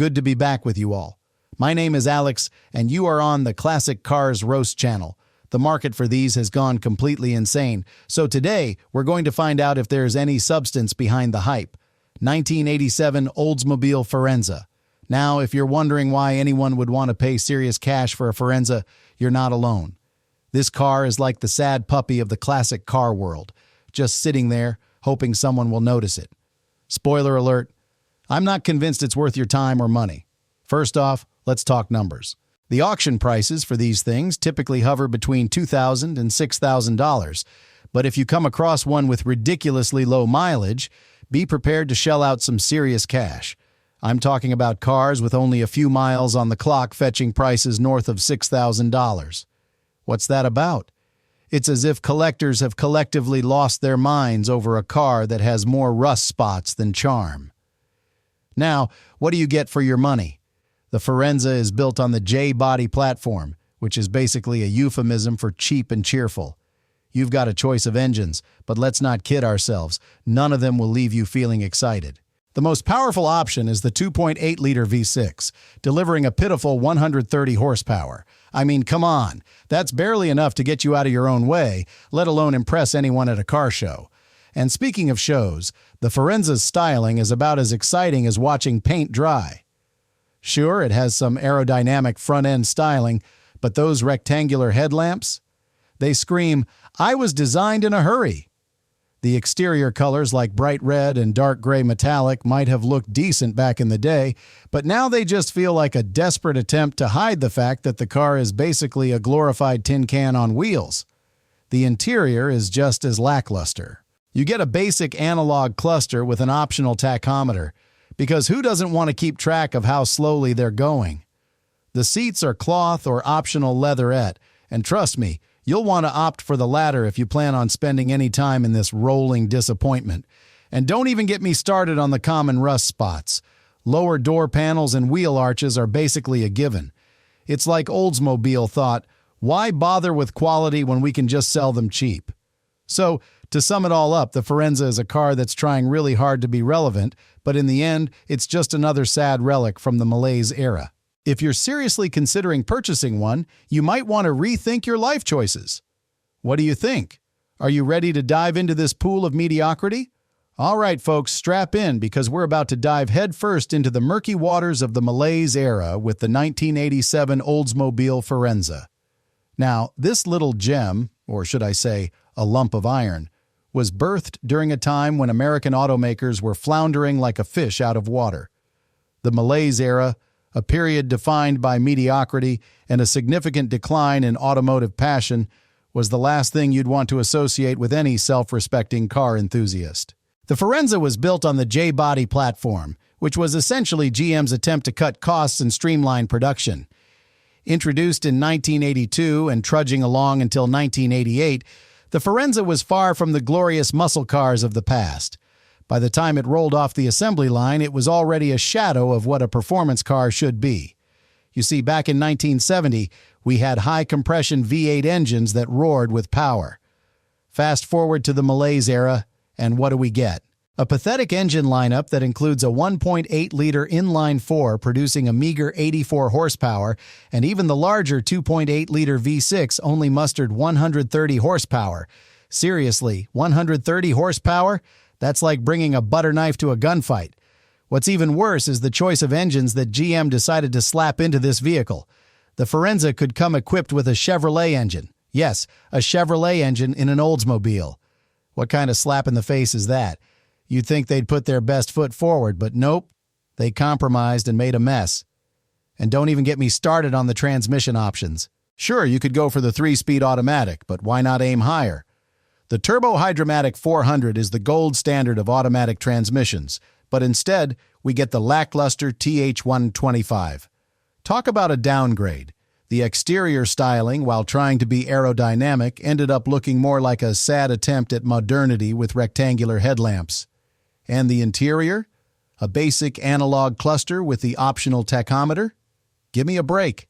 Good to be back with you all. My name is Alex, and you are on the Classic Cars Roast channel. The market for these has gone completely insane, so today we're going to find out if there's any substance behind the hype. 1987 Oldsmobile Firenza. Now, if you're wondering why anyone would want to pay serious cash for a Firenza, you're not alone. This car is like the sad puppy of the classic car world, just sitting there, hoping someone will notice it. Spoiler alert, I'm not convinced it's worth your time or money. First off, let's talk numbers. The auction prices for these things typically hover between $2,000 and $6,000, but if you come across one with ridiculously low mileage, be prepared to shell out some serious cash. I'm talking about cars with only a few miles on the clock fetching prices north of $6,000. What's that about? It's as if collectors have collectively lost their minds over a car that has more rust spots than charm. Now, what do you get for your money? The Firenza is built on the J-body platform, which is basically a euphemism for cheap and cheerful. You've got a choice of engines, but let's not kid ourselves. None of them will leave you feeling excited. The most powerful option is the 2.8-liter V6, delivering a pitiful 130 horsepower. I mean, come on, that's barely enough to get you out of your own way, let alone impress anyone at a car show. And speaking of shows, the Firenza's styling is about as exciting as watching paint dry. Sure, it has some aerodynamic front-end styling, but those rectangular headlamps? They scream, "I was designed in a hurry." The exterior colors like bright red and dark gray metallic might have looked decent back in the day, but now they just feel like a desperate attempt to hide the fact that the car is basically a glorified tin can on wheels. The interior is just as lackluster. You get a basic analog cluster with an optional tachometer, because who doesn't want to keep track of how slowly they're going? The seats are cloth or optional leatherette, and trust me, you'll want to opt for the latter if you plan on spending any time in this rolling disappointment. And don't even get me started on the common rust spots. Lower door panels and wheel arches are basically a given. It's like Oldsmobile thought, why bother with quality when we can just sell them cheap? So, to sum it all up, the Firenza is a car that's trying really hard to be relevant, but in the end, it's just another sad relic from the malaise era. If you're seriously considering purchasing one, you might want to rethink your life choices. What do you think? Are you ready to dive into this pool of mediocrity? All right, folks, strap in because we're about to dive headfirst into the murky waters of the malaise era with the 1987 Oldsmobile Firenza. Now, this little gem, or should I say, a lump of iron, was birthed during a time when American automakers were floundering like a fish out of water. The malaise era, a period defined by mediocrity and a significant decline in automotive passion, was the last thing you'd want to associate with any self-respecting car enthusiast. The Firenza was built on the J-body platform, which was essentially GM's attempt to cut costs and streamline production. Introduced in 1982 and trudging along until 1988, the Firenza was far from the glorious muscle cars of the past. By the time it rolled off the assembly line, it was already a shadow of what a performance car should be. You see, back in 1970, we had high-compression V8 engines that roared with power. Fast forward to the malaise era, and what do we get? A pathetic engine lineup that includes a 1.8-liter inline-4 producing a meager 84 horsepower, and even the larger 2.8-liter V6 only mustered 130 horsepower. Seriously, 130 horsepower? That's like bringing a butter knife to a gunfight. What's even worse is the choice of engines that GM decided to slap into this vehicle. The Firenza could come equipped with a Chevrolet engine. Yes, a Chevrolet engine in an Oldsmobile. What kind of slap in the face is that? You'd think they'd put their best foot forward, but nope. They compromised and made a mess. And don't even get me started on the transmission options. Sure, you could go for the 3-speed automatic, but why not aim higher? The Turbo Hydromatic 400 is the gold standard of automatic transmissions, but instead, we get the lackluster TH125. Talk about a downgrade. The exterior styling, while trying to be aerodynamic, ended up looking more like a sad attempt at modernity with rectangular headlamps. And the interior? A basic analog cluster with the optional tachometer? Give me a break.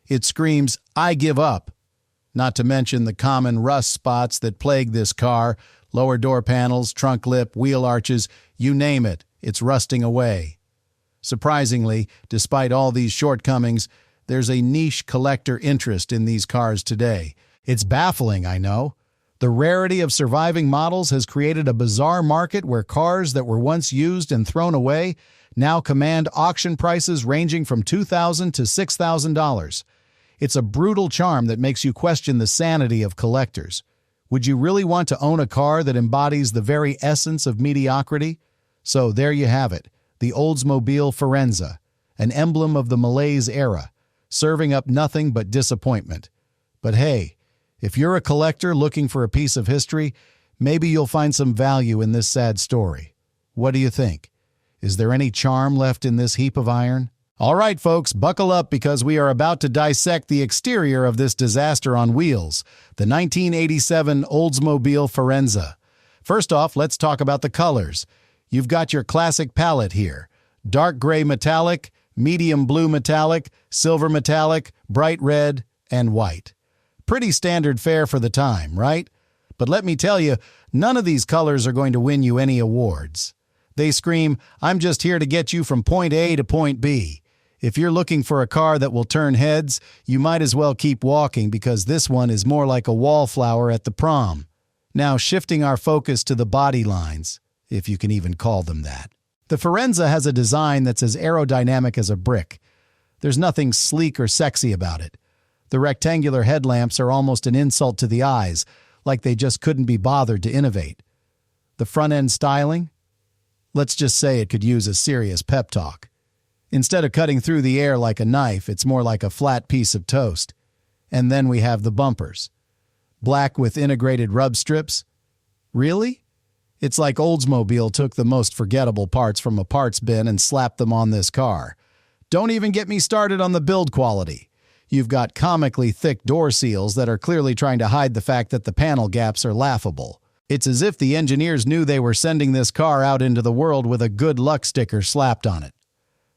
It screams, "I give up." Not to mention the common rust spots that plague this car, lower door panels, trunk lip, wheel arches, you name it, it's rusting away. Surprisingly, despite all these shortcomings, there's a niche collector interest in these cars today. It's baffling, I know. The rarity of surviving models has created a bizarre market where cars that were once used and thrown away now command auction prices ranging from $2,000 to $6,000. It's a brutal charm that makes you question the sanity of collectors. Would you really want to own a car that embodies the very essence of mediocrity? So there you have it, the Oldsmobile Firenza, an emblem of the malaise era, serving up nothing but disappointment. But hey, if you're a collector looking for a piece of history, maybe you'll find some value in this sad story. What do you think? Is there any charm left in this heap of iron? All right, folks, buckle up because we are about to dissect the exterior of this disaster on wheels, the 1987 Oldsmobile Firenza. First off, let's talk about the colors. You've got your classic palette here: dark gray metallic, medium blue metallic, silver metallic, bright red, and white. Pretty standard fare for the time, right? But let me tell you, none of these colors are going to win you any awards. They scream, "I'm just here to get you from point A to point B." If you're looking for a car that will turn heads, you might as well keep walking because this one is more like a wallflower at the prom. Now, shifting our focus to the body lines, if you can even call them that. The Firenza has a design that's as aerodynamic as a brick. There's nothing sleek or sexy about it. The rectangular headlamps are almost an insult to the eyes, like they just couldn't be bothered to innovate. The front-end styling? Let's just say it could use a serious pep talk. Instead of cutting through the air like a knife, it's more like a flat piece of toast. And then we have the bumpers. Black with integrated rub strips? Really? It's like Oldsmobile took the most forgettable parts from a parts bin and slapped them on this car. Don't even get me started on the build quality. You've got comically thick door seals that are clearly trying to hide the fact that the panel gaps are laughable. It's as if the engineers knew they were sending this car out into the world with a good luck sticker slapped on it.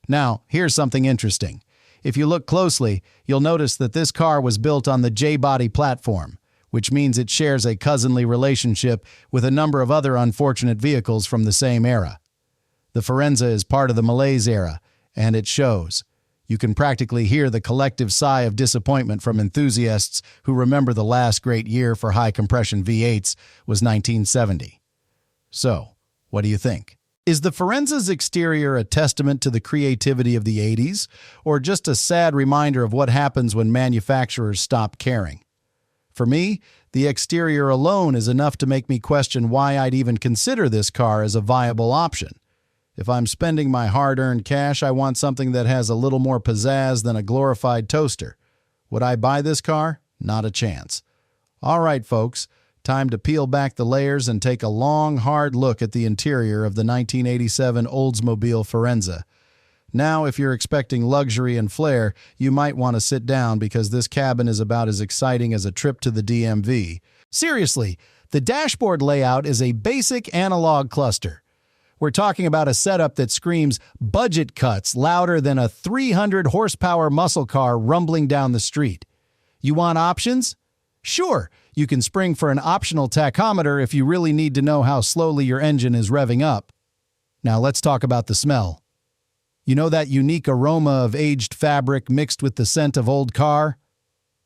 Now, here's something interesting. If you look closely, you'll notice that this car was built on the J-body platform, which means it shares a cousinly relationship with a number of other unfortunate vehicles from the same era. The Firenza is part of the malaise era, and it shows. You can practically hear the collective sigh of disappointment from enthusiasts who remember the last great year for high-compression V8s was 1970. So, what do you think? Is the Firenza's exterior a testament to the creativity of the 80s, or just a sad reminder of what happens when manufacturers stop caring? For me, the exterior alone is enough to make me question why I'd even consider this car as a viable option. If I'm spending my hard-earned cash, I want something that has a little more pizzazz than a glorified toaster. Would I buy this car? Not a chance. All right, folks. Time to peel back the layers and take a long, hard look at the interior of the 1987 Oldsmobile Firenza. Now, if you're expecting luxury and flair, you might want to sit down because this cabin is about as exciting as a trip to the DMV. Seriously, the dashboard layout is a basic analog cluster. We're talking about a setup that screams budget cuts louder than a 300-horsepower muscle car rumbling down the street. You want options? Sure. You can spring for an optional tachometer if you really need to know how slowly your engine is revving up. Now let's talk about the smell. You know that unique aroma of aged fabric mixed with the scent of old car?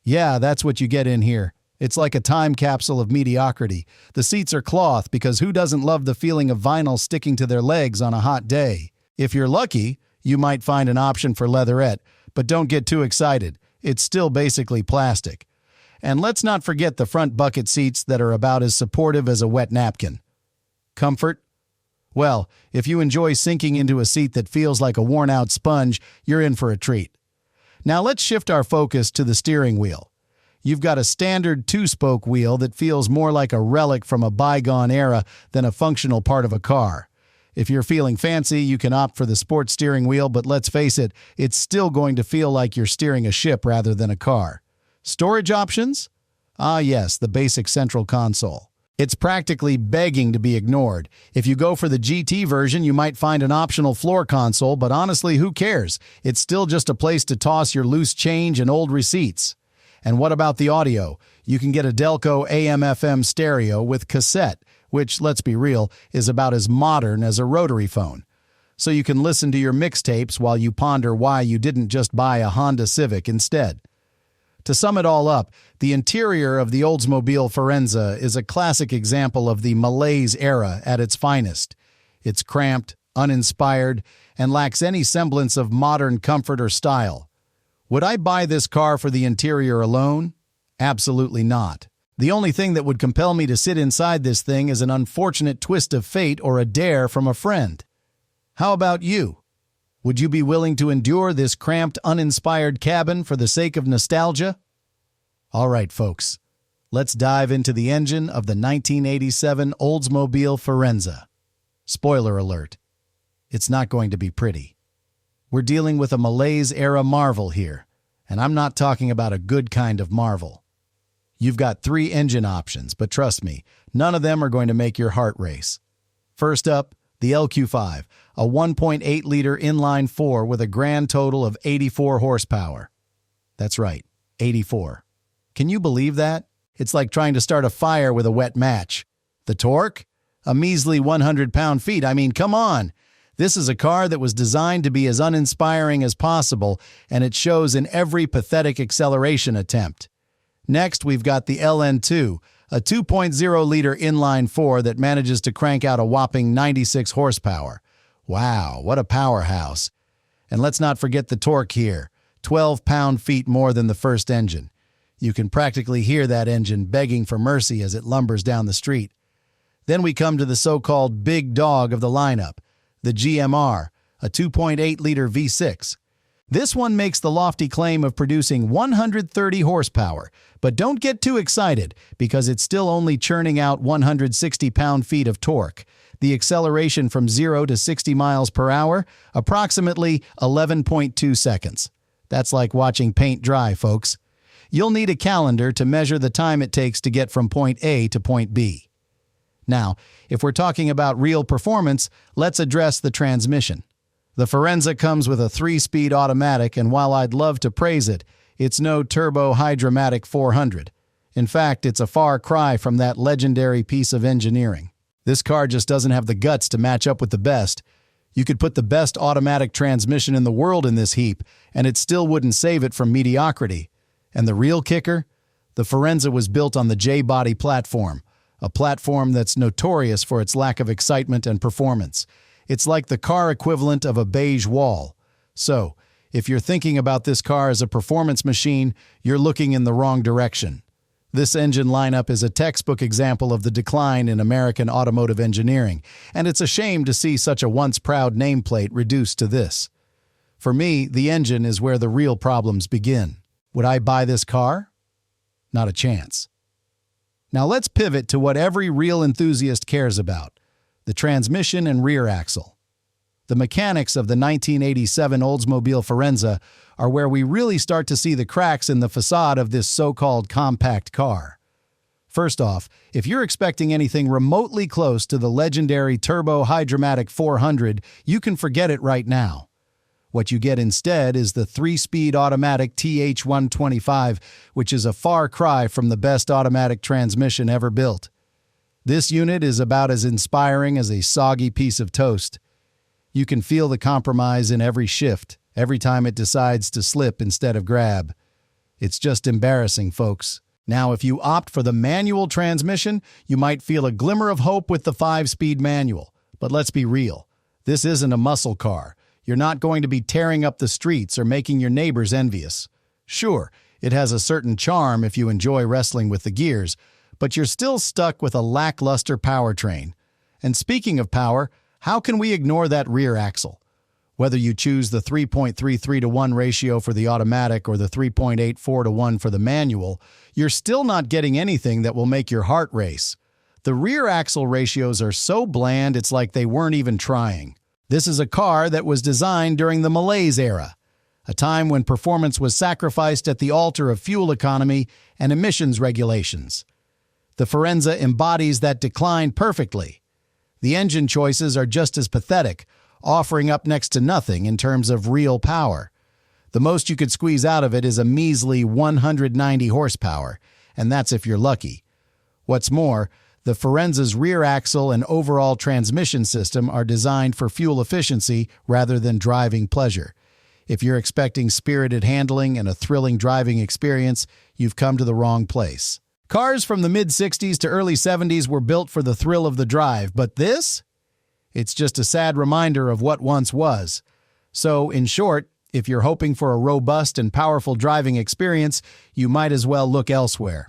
Yeah, that's what you get in here. It's like a time capsule of mediocrity. The seats are cloth because who doesn't love the feeling of vinyl sticking to their legs on a hot day? If you're lucky, you might find an option for leatherette, but don't get too excited. It's still basically plastic. And let's not forget the front bucket seats that are about as supportive as a wet napkin. Comfort? Well, if you enjoy sinking into a seat that feels like a worn-out sponge, you're in for a treat. Now let's shift our focus to the steering wheel. You've got a standard two-spoke wheel that feels more like a relic from a bygone era than a functional part of a car. If you're feeling fancy, you can opt for the sports steering wheel, but let's face it, it's still going to feel like you're steering a ship rather than a car. Storage options? Ah yes, the basic central console. It's practically begging to be ignored. If you go for the GT version, you might find an optional floor console, but honestly, who cares? It's still just a place to toss your loose change and old receipts. And what about the audio? You can get a Delco AM/FM stereo with cassette, which, let's be real, is about as modern as a rotary phone. so you can listen to your mixtapes while you ponder why you didn't just buy a Honda Civic instead. To sum it all up, the interior of the Oldsmobile Firenza is a classic example of the malaise era at its finest. It's cramped, uninspired, and lacks any semblance of modern comfort or style. Would I buy this car for the interior alone? Absolutely not. The only thing that would compel me to sit inside this thing is an unfortunate twist of fate or a dare from a friend. How about you? Would you be willing to endure this cramped, uninspired cabin for the sake of nostalgia? All right, folks, let's dive into the engine of the 1987 Oldsmobile Firenza. Spoiler alert, it's not going to be pretty. We're dealing with a malaise-era marvel here, and I'm not talking about a good kind of marvel. You've got 3 engine options, but trust me, none of them are going to make your heart race. First up, the LQ5, a 1.8-liter inline-4 with a grand total of 84 horsepower. That's right, 84. Can you believe that? It's like trying to start a fire with a wet match. The torque? A measly 100 pound-feet. I mean, come on! This is a car that was designed to be as uninspiring as possible, and it shows in every pathetic acceleration attempt. Next, we've got the LN2, a 2.0-liter inline-4 that manages to crank out a whopping 96 horsepower. Wow, what a powerhouse. And let's not forget the torque here, 12 pound-feet more than the first engine. You can practically hear that engine begging for mercy as it lumbers down the street. Then we come to the so-called big dog of the lineup, the GMR, a 2.8-liter V6. This one makes the lofty claim of producing 130 horsepower, but don't get too excited because it's still only churning out 160 pound-feet of torque. The acceleration from 0 to 60 miles per hour, approximately 11.2 seconds. That's like watching paint dry, folks. You'll need a calendar to measure the time it takes to get from point A to point B. Now, if we're talking about real performance, let's address the transmission. The Firenza comes with a 3-speed automatic, and while I'd love to praise it, it's no turbo hydromatic 400. In fact, it's a far cry from that legendary piece of engineering. This car just doesn't have the guts to match up with the best. You could put the best automatic transmission in the world in this heap, and it still wouldn't save it from mediocrity. And the real kicker? The Firenza was built on the J-body platform, a platform that's notorious for its lack of excitement and performance. It's like the car equivalent of a beige wall. So, if you're thinking about this car as a performance machine, you're looking in the wrong direction. This engine lineup is a textbook example of the decline in American automotive engineering, and it's a shame to see such a once proud nameplate reduced to this. For me, the engine is where the real problems begin. Would I buy this car? Not a chance. Now let's pivot to what every real enthusiast cares about: the transmission and rear axle. The mechanics of the 1987 Oldsmobile Firenza are where we really start to see the cracks in the facade of this so-called compact car. First off, if you're expecting anything remotely close to the legendary turbo hydromatic 400, you can forget it right now. What you get instead is the 3-speed automatic TH125, which is a far cry from the best automatic transmission ever built. This unit is about as inspiring as a soggy piece of toast. You can feel the compromise in every shift, every time it decides to slip instead of grab. It's just embarrassing, folks. Now, if you opt for the manual transmission, you might feel a glimmer of hope with the 5-speed manual. But let's be real. This isn't a muscle car. You're not going to be tearing up the streets or making your neighbors envious. Sure, it has a certain charm if you enjoy wrestling with the gears, but you're still stuck with a lackluster powertrain. And speaking of power, how can we ignore that rear axle? Whether you choose the 3.33-to-1 ratio for the automatic or the 3.84-to-1 for the manual, you're still not getting anything that will make your heart race. The rear axle ratios are so bland it's like they weren't even trying. This is a car that was designed during the malaise era, a time when performance was sacrificed at the altar of fuel economy and emissions regulations. The Firenza embodies that decline perfectly. The engine choices are just as pathetic, offering up next to nothing in terms of real power. The most you could squeeze out of it is a measly 190 horsepower, and that's if you're lucky. What's more, The Firenza's rear axle and overall transmission system are designed for fuel efficiency rather than driving pleasure. If you're expecting spirited handling and a thrilling driving experience, you've come to the wrong place. Cars from the mid-60s to early 70s were built for the thrill of the drive, but this? It's just a sad reminder of what once was. So, in short, if you're hoping for a robust and powerful driving experience, you might as well look elsewhere.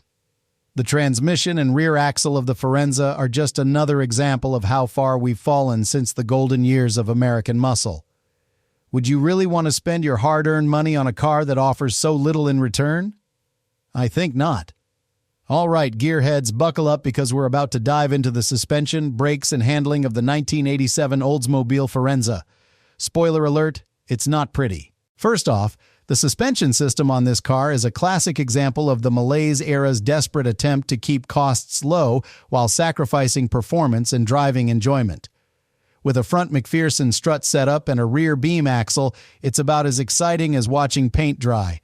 The transmission and rear axle of the Firenza are just another example of how far we've fallen since the golden years of American muscle. Would you really want to spend your hard-earned money on a car that offers so little in return? I think not. All right, gearheads, buckle up because we're about to dive into the suspension, brakes, and handling of the 1987 Oldsmobile Firenza. Spoiler alert, it's not pretty. First off, the suspension system on this car is a classic example of the Malaise era's desperate attempt to keep costs low while sacrificing performance and driving enjoyment. With a front McPherson strut setup and a rear beam axle, it's about as exciting as watching paint dry.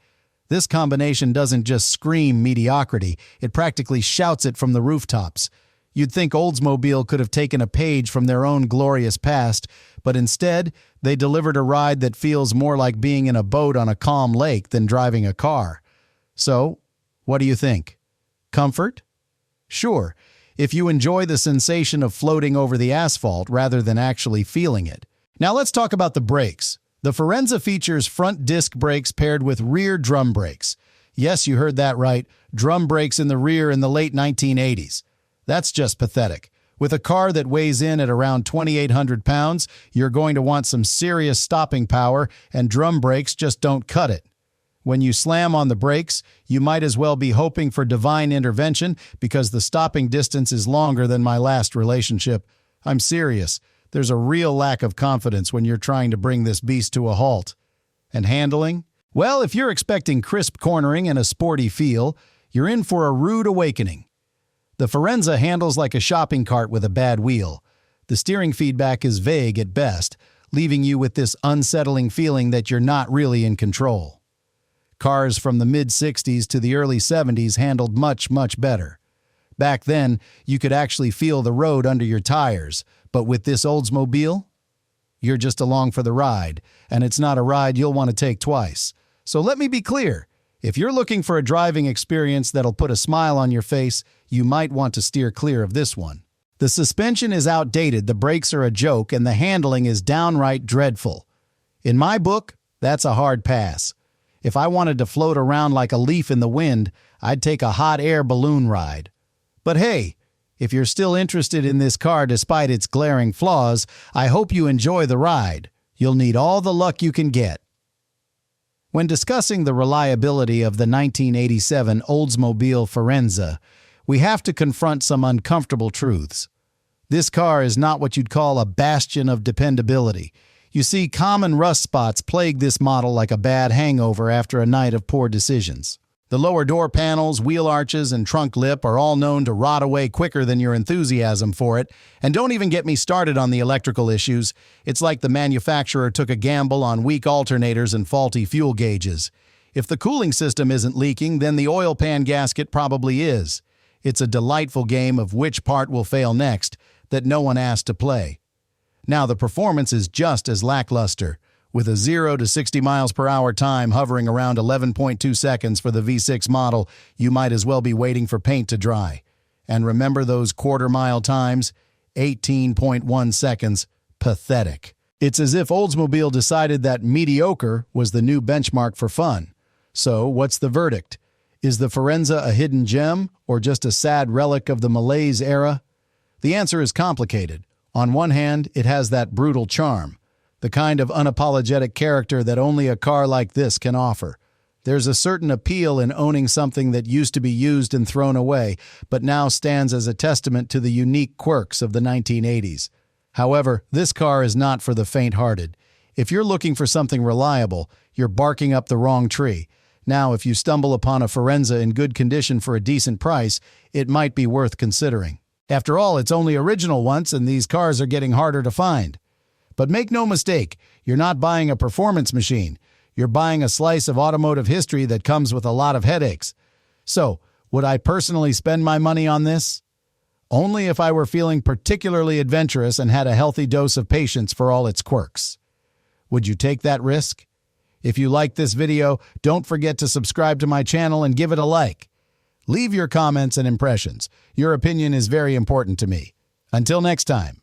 This combination doesn't just scream mediocrity, it practically shouts it from the rooftops. You'd think Oldsmobile could have taken a page from their own glorious past, but instead, they delivered a ride that feels more like being in a boat on a calm lake than driving a car. So, what do you think? Comfort? Sure, if you enjoy the sensation of floating over the asphalt rather than actually feeling it. Now let's talk about the brakes. The Firenza features front disc brakes paired with rear drum brakes. Yes, you heard that right, drum brakes in the rear in the late 1980s. That's just pathetic. With a car that weighs in at around 2,800 pounds, you're going to want some serious stopping power, and drum brakes just don't cut it. When you slam on the brakes, you might as well be hoping for divine intervention because the stopping distance is longer than my last relationship. I'm serious. There's a real lack of confidence when you're trying to bring this beast to a halt. And handling? Well, if you're expecting crisp cornering and a sporty feel, you're in for a rude awakening. The Firenza handles like a shopping cart with a bad wheel. The steering feedback is vague at best, leaving you with this unsettling feeling that you're not really in control. Cars from the mid-60s to the early 70s handled much, much better. Back then, you could actually feel the road under your tires, but with this Oldsmobile, you're just along for the ride, and it's not a ride you'll want to take twice. So let me be clear. If you're looking for a driving experience that'll put a smile on your face, you might want to steer clear of this one. The suspension is outdated, the brakes are a joke, and the handling is downright dreadful. In my book, that's a hard pass. If I wanted to float around like a leaf in the wind, I'd take a hot air balloon ride. But hey, if you're still interested in this car despite its glaring flaws, I hope you enjoy the ride. You'll need all the luck you can get. When discussing the reliability of the 1987 Oldsmobile Firenza, we have to confront some uncomfortable truths. This car is not what you'd call a bastion of dependability. You see, common rust spots plague this model like a bad hangover after a night of poor decisions. The lower door panels, wheel arches, and trunk lip are all known to rot away quicker than your enthusiasm for it. And don't even get me started on the electrical issues. It's like the manufacturer took a gamble on weak alternators and faulty fuel gauges. If the cooling system isn't leaking, then the oil pan gasket probably is. It's a delightful game of which part will fail next that no one asked to play. Now, the performance is just as lackluster. With a 0 to 60 miles per hour time hovering around 11.2 seconds for the V6 model, you might as well be waiting for paint to dry. And remember those quarter-mile times? 18.1 seconds. Pathetic. It's as if Oldsmobile decided that mediocre was the new benchmark for fun. So, what's the verdict? Is the Firenza a hidden gem or just a sad relic of the Malaise era? The answer is complicated. On one hand, it has that brutal charm. The kind of unapologetic character that only a car like this can offer. There's a certain appeal in owning something that used to be used and thrown away, but now stands as a testament to the unique quirks of the 1980s. However, this car is not for the faint-hearted. If you're looking for something reliable, you're barking up the wrong tree. Now, if you stumble upon a Firenza in good condition for a decent price, it might be worth considering. After all, it's only original once, and these cars are getting harder to find. But make no mistake, you're not buying a performance machine. You're buying a slice of automotive history that comes with a lot of headaches. So, would I personally spend my money on this? Only if I were feeling particularly adventurous and had a healthy dose of patience for all its quirks. Would you take that risk? If you liked this video, don't forget to subscribe to my channel and give it a like. Leave your comments and impressions. Your opinion is very important to me. Until next time.